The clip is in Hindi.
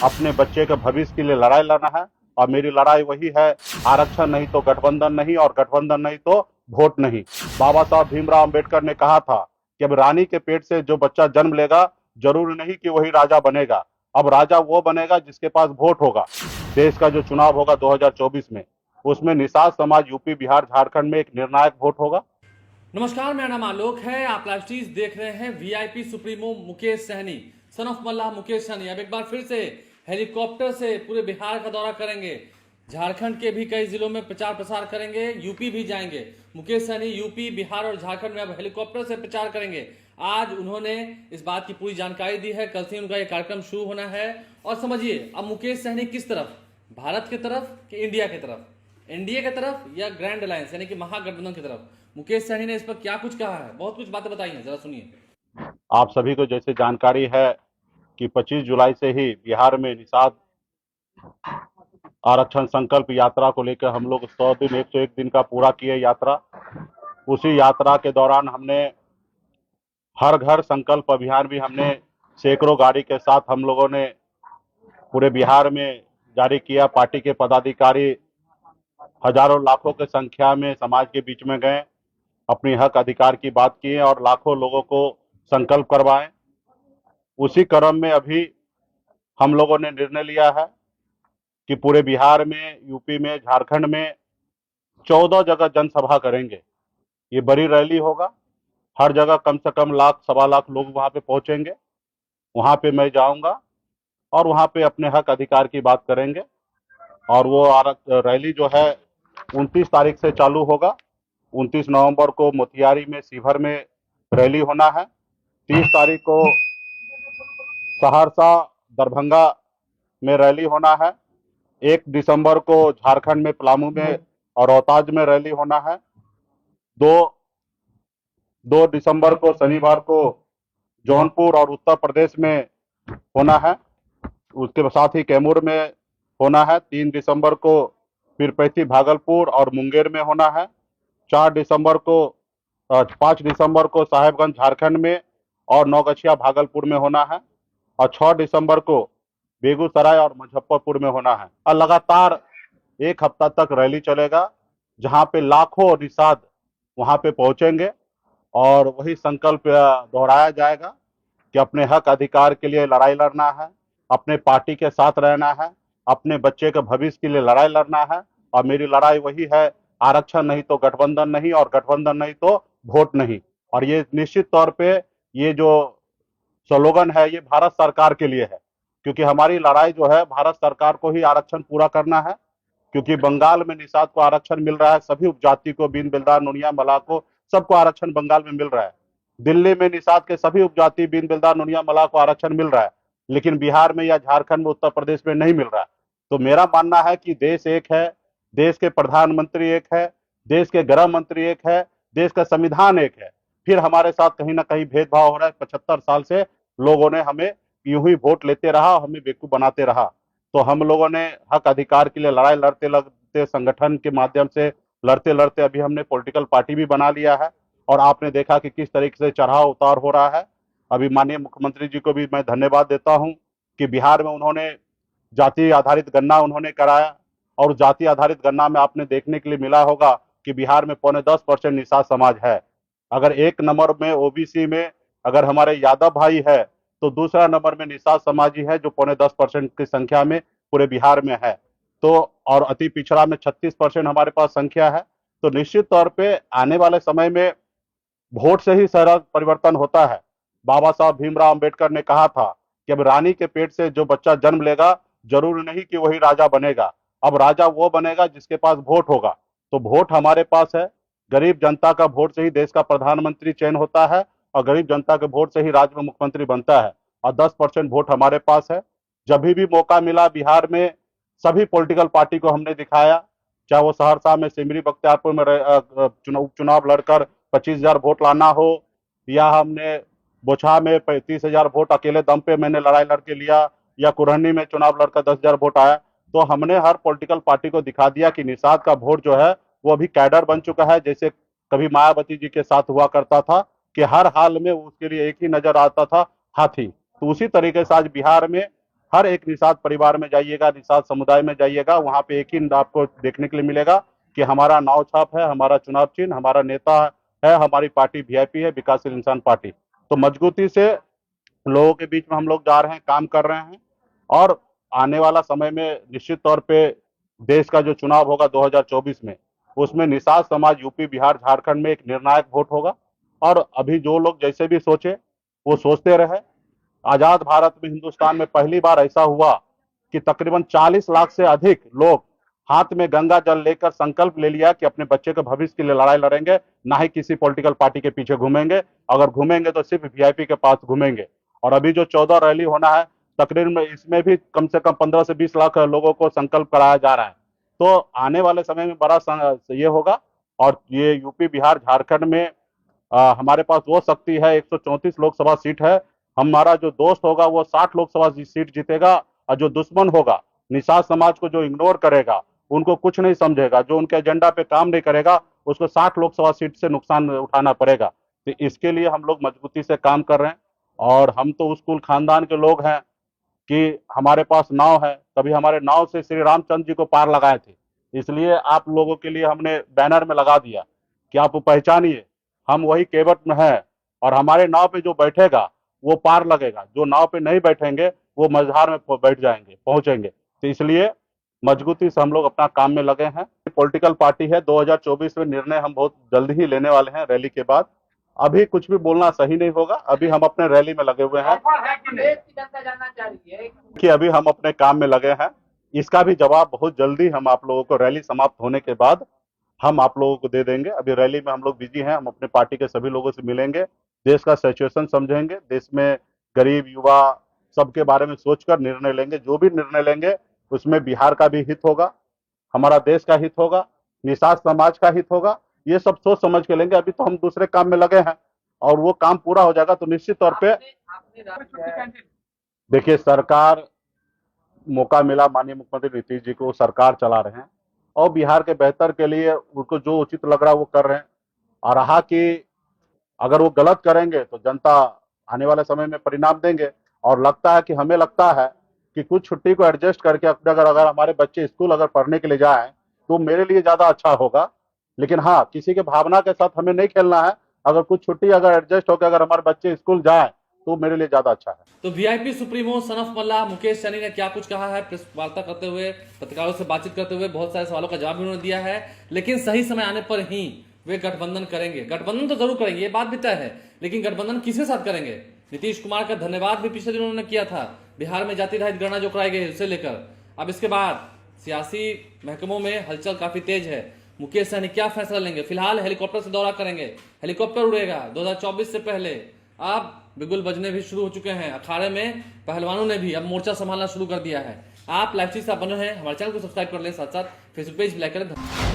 अपने बच्चे के भविष्य के लिए लड़ाई लड़ना है। और मेरी लड़ाई वही है, आरक्षण नहीं तो गठबंधन नहीं, और गठबंधन नहीं तो वोट नहीं। बाबा साहब भीमराव अंबेडकर ने कहा था कि अब रानी के पेट से जो बच्चा जन्म लेगा, जरूरी नहीं कि वही राजा बनेगा। अब राजा वो बनेगा जिसके पास वोट होगा। देश का जो चुनाव होगा 2024 में, उसमें निषाद समाज यूपी, बिहार, झारखंड में एक निर्णायक वोट होगा। नमस्कार, मेरा नाम आलोक है। आप लाइव स्ट्रीज देख रहे हैं। VIP supremo Mukesh Sahani, son of Mallah Mukesh Sahani अब एक बार फिर से हेलीकॉप्टर से पूरे बिहार का दौरा करेंगे। झारखंड के भी कई जिलों में प्रचार प्रसार करेंगे, यूपी भी जाएंगे। मुकेश सहनी यूपी, बिहार और झारखंड में अब हेलीकॉप्टर से प्रचार करेंगे। आज उन्होंने इस बात की पूरी जानकारी दी है। कल से उनका ये कार्यक्रम शुरू होना है। और समझिए अब मुकेश सहनी किस तरफ, भारत की तरफ कि इंडिया की तरफ, एनडीए की तरफ या ग्रैंड अलायंस यानी कि महागठबंधन की तरफ, मुकेश सहनी ने इस पर क्या कुछ कहा है। बहुत कुछ बातें बताई हैं, जरा सुनिए। आप सभी को जैसे जानकारी है कि 25 जुलाई से ही बिहार में निषाद आरक्षण संकल्प यात्रा को लेकर हम लोग 100 दिन, 101 दिन का पूरा किए यात्रा। उसी यात्रा के दौरान हमने हर घर संकल्प अभियान भी हमने सैकड़ों गाड़ी के साथ हम लोगों ने पूरे बिहार में जारी किया। पार्टी के पदाधिकारी हजारों लाखों की संख्या में समाज के बीच में गए, अपनी हक अधिकार की बात किए और लाखों लोगों को संकल्प करवाएं। उसी क्रम में अभी हम लोगों ने निर्णय लिया है कि पूरे बिहार में, यूपी में, झारखंड में 14 जगह जनसभा करेंगे। ये बड़ी रैली होगा। हर जगह कम से कम लाख, सवा लाख लोग वहां पे पहुंचेंगे। वहां पे मैं जाऊंगा और वहां पे अपने हक अधिकार की बात करेंगे। और वो रैली जो है 29 तारीख से चालू होगा। 29 नवंबर को मोतिहारी में, शिवहर में रैली होना है। 30 तारीख को सहरसा, दरभंगा में रैली होना है। 1 दिसंबर को झारखंड में पलामू में और रोहतास में रैली होना है। दो 2 दिसंबर को शनिवार को जौनपुर और उत्तर प्रदेश में होना है। उसके साथ ही कैमूर में होना है। 3 दिसंबर को पीरपैंती, भागलपुर और मुंगेर में होना है। 4 दिसंबर को 5 दिसंबर को साहेबगंज, झारखंड में और नौगछिया, भागलपुर में होना है। और 6 दिसंबर को बेगूसराय और मुजफ्फरपुर में होना है। और लगातार 1 हफ्ता तक रैली चलेगा, जहां पे लाखों निषाद वहां पे पहुंचेंगे और वही संकल्प दोहराया जाएगा कि अपने हक अधिकार के लिए लड़ाई लड़ना है, अपने पार्टी के साथ रहना है, अपने बच्चे के भविष्य के लिए लड़ाई लड़ना है। और मेरी लड़ाई वही है, आरक्षण नहीं तो गठबंधन नहीं, और गठबंधन नहीं तो वोट नहीं। और ये निश्चित तौर पे ये जो स्लोगन है, ये भारत सरकार के लिए है, क्योंकि हमारी लड़ाई जो है भारत सरकार को ही आरक्षण पूरा करना है। क्योंकि बंगाल में निषाद को आरक्षण मिल रहा है, सभी उपजाति को, बीन बिल्दार, नुनिया, मलाह को, सबको आरक्षण बंगाल में मिल रहा है। दिल्ली में निषाद के सभी उपजाति, बीन बिल्दार, नुनिया, मलाह को आरक्षण मिल रहा है, लेकिन बिहार में या झारखंड में, उत्तर प्रदेश में नहीं मिल रहा है। तो मेरा मानना है कि देश एक है, देश के प्रधानमंत्री एक है, देश के गृह मंत्री एक है, देश का संविधान एक है। फिर हमारे साथ कहीं ना कहीं भेदभाव हो रहा है। 75 साल से लोगों ने हमें यूं ही वोट लेते रहा, हमें बेवकूफ बनाते रहा। तो हम लोगों ने हक अधिकार के लिए लड़ाई लड़ते लड़ते, संगठन के माध्यम से लड़ते लड़ते अभी हमने पॉलिटिकल पार्टी भी बना लिया है। और आपने देखा कि किस तरीके से चढ़ाव उतार हो रहा है। अभी माननीय मुख्यमंत्री जी को भी मैं धन्यवाद देता हूं कि बिहार में उन्होंने जाति आधारित गणना उन्होंने कराया। और जाति आधारित गणना में आपने देखने के लिए मिला होगा कि बिहार में 9.5% निषाद समाज है। अगर 1 नंबर में ओबीसी में अगर हमारे यादव भाई है, तो दूसरा नंबर में निषाद समाजी है, जो 9.5% की संख्या में पूरे बिहार में है। तो और अति पिछड़ा में 36% हमारे पास संख्या है। तो निश्चित तौर पे आने वाले समय में वोट से ही सारा परिवर्तन होता है। बाबा साहब भीमराव अंबेडकर ने कहा था कि अब रानी के पेट से जो बच्चा जन्म लेगा, जरूरी नहीं कि वही राजा बनेगा। अब राजा वो बनेगा जिसके पास वोट होगा। तो वोट हमारे पास है। गरीब जनता का वोट से ही देश का प्रधानमंत्री चयन होता है, और गरीब जनता के वोट से ही राज्य में मुख्यमंत्री बनता है। और 10% वोट हमारे पास है। जब भी मौका मिला बिहार में, सभी पॉलिटिकल पार्टी को हमने दिखाया। चाहे वो सहरसा में सिमरी बख्तियारपुर में उपचुनाव लड़कर 25,000 वोट लाना हो, या हमने बोछा में 35,000 वोट अकेले दम पे मैंने लड़ाई लड़के लिया, या कुरहनी में चुनाव लड़कर 10,000 वोट आया। तो हमने हर पॉलिटिकल पार्टी को दिखा दिया कि निषाद का वोट जो है वो अभी कैडर बन चुका है। जैसे कभी मायावती जी के साथ हुआ करता था कि हर हाल में उसके लिए एक ही नजर आता था, हाथी। तो उसी तरीके से आज बिहार में हर एक निषाद परिवार में जाइएगा, निषाद समुदाय में जाइएगा, वहां पे एक ही आपको देखने के लिए मिलेगा कि हमारा नाव छाप है, हमारा चुनाव चिन्ह, हमारा नेता है, हमारी पार्टी वीआईपी है, विकासशील इंसान पार्टी। तो मजबूती से लोगों के बीच में हम लोग जा रहे हैं, काम कर रहे हैं, और आने वाला समय में निश्चित तौर पे देश का जो चुनाव होगा 2024 में, उसमें निषाद समाज यूपी, बिहार, झारखंड में एक निर्णायक वोट होगा। और अभी जो लोग जैसे भी सोचे वो सोचते रहे। आजाद भारत में, हिंदुस्तान में पहली बार ऐसा हुआ कि तकरीबन 40 लाख से अधिक लोग हाथ में गंगा जल लेकर संकल्प ले लिया कि अपने बच्चे के भविष्य के लिए लड़ाई लड़ेंगे, ना ही किसी पॉलिटिकल पार्टी के पीछे घूमेंगे। अगर घूमेंगे तो सिर्फ वीआईपी के पास घूमेंगे। और अभी जो 14 रैली होना है, तकरीबन इसमें भी कम से कम 15 से 20 लाख लोगों को संकल्प कराया जा रहा है। तो आने वाले समय में बड़ा ये होगा। और ये यूपी, बिहार, झारखंड में हमारे पास वो शक्ति है, 134 लोकसभा सीट है। हमारा जो दोस्त होगा वो 60 लोकसभा सीट जीतेगा, और जो दुश्मन होगा, निषाद समाज को जो इग्नोर करेगा, उनको कुछ नहीं समझेगा, जो उनके एजेंडा पे काम नहीं करेगा, उसको 60 लोकसभा सीट से नुकसान उठाना पड़ेगा। तो इसके लिए हम लोग मजबूती से काम कर रहे हैं। और हम तो उस कुल खानदान के लोग हैं कि हमारे पास नाव है, कभी हमारे नाव से श्री रामचंद्र जी को पार लगाए थे। इसलिए आप लोगों के लिए हमने बैनर में लगा दिया कि आप पहचानिए, हम वही केवट में हैं, और हमारे नाव पे जो बैठेगा वो पार लगेगा, जो नाव पे नहीं बैठेंगे वो मझधार में बैठ जाएंगे, पहुंचेंगे। तो इसलिए मजबूती से हम लोग अपना काम में लगे हैं। पॉलिटिकल पार्टी है, 2024 में निर्णय हम बहुत जल्द ही लेने वाले हैं रैली के बाद। अभी कुछ भी बोलना सही नहीं होगा, अभी हम अपने रैली में लगे हुए हैं कि अभी हम अपने काम में लगे हैं। इसका भी जवाब बहुत जल्दी हम आप लोगों को रैली समाप्त होने के बाद हम आप लोगों को दे देंगे। अभी रैली में हम लोग बिजी हैं, हम अपने पार्टी के सभी लोगों से मिलेंगे, देश का सिचुएशन समझेंगे, देश में गरीब युवा सबके बारे में सोचकर निर्णय लेंगे। जो भी निर्णय लेंगे उसमें बिहार का भी हित होगा, हमारा देश का हित होगा, निषाद समाज का हित होगा। ये सब सोच समझ के लेंगे। अभी तो हम दूसरे काम में लगे हैं, और वो काम पूरा हो जाएगा तो निश्चित तौर पे देखिए, सरकार, मौका मिला माननीय मुख्यमंत्री नीतीश जी को, सरकार चला रहे हैं, और बिहार के बेहतर के लिए उनको जो उचित लग रहा है वो कर रहे हैं। और रहा कि अगर वो गलत करेंगे तो जनता आने वाले समय में परिणाम देंगे। और लगता है कि हमें लगता है कि कुछ छुट्टी को एडजस्ट करके अगर हमारे बच्चे स्कूल अगर पढ़ने के लिए जाएं तो मेरे लिए ज्यादा अच्छा होगा। लेकिन हाँ, किसी के भावना के साथ हमें नहीं खेलना है। अगर कुछ छुट्टी अगर एडजस्ट होकर अगर हमारे बच्चे स्कूल जाए तो मेरे लिए ज्यादा अच्छा है। तो VIP supremo sun of Mallah Mukesh Sahni ने क्या कुछ कहा है, प्रेस वार्ता करते हुए, पत्रकारों से बातचीत करते हुए बहुत सारे सवालों का जवाब भी उन्होंने दिया है। लेकिन सही समय आने पर ही वे गठबंधन करेंगे। गठबंधन तो जरूर करेंगे, ये बात भी तय है, लेकिन गठबंधन किसके साथ करेंगे? नीतीश कुमार का धन्यवाद भी पिछले दिनों उन्होंने किया था, बिहार में जाति रहित गणना जो कराई गई उसे लेकर। अब इसके बाद सियासी महकमों में हलचल काफी तेज है। मुकेश सहनी क्या फैसला लेंगे? फिलहाल हेलीकॉप्टर से दौरा करेंगे, हेलीकॉप्टर उड़ेगा 2024 से पहले। अब बिगुल बजने भी शुरू हो चुके हैं, अखाड़े में पहलवानों ने भी अब मोर्चा संभालना शुरू कर दिया है। आप लाइव चीज से बने हैं, हमारे चैनल को सब्सक्राइब कर ले, साथ साथ फेसबुक पेज भी लाइक करें।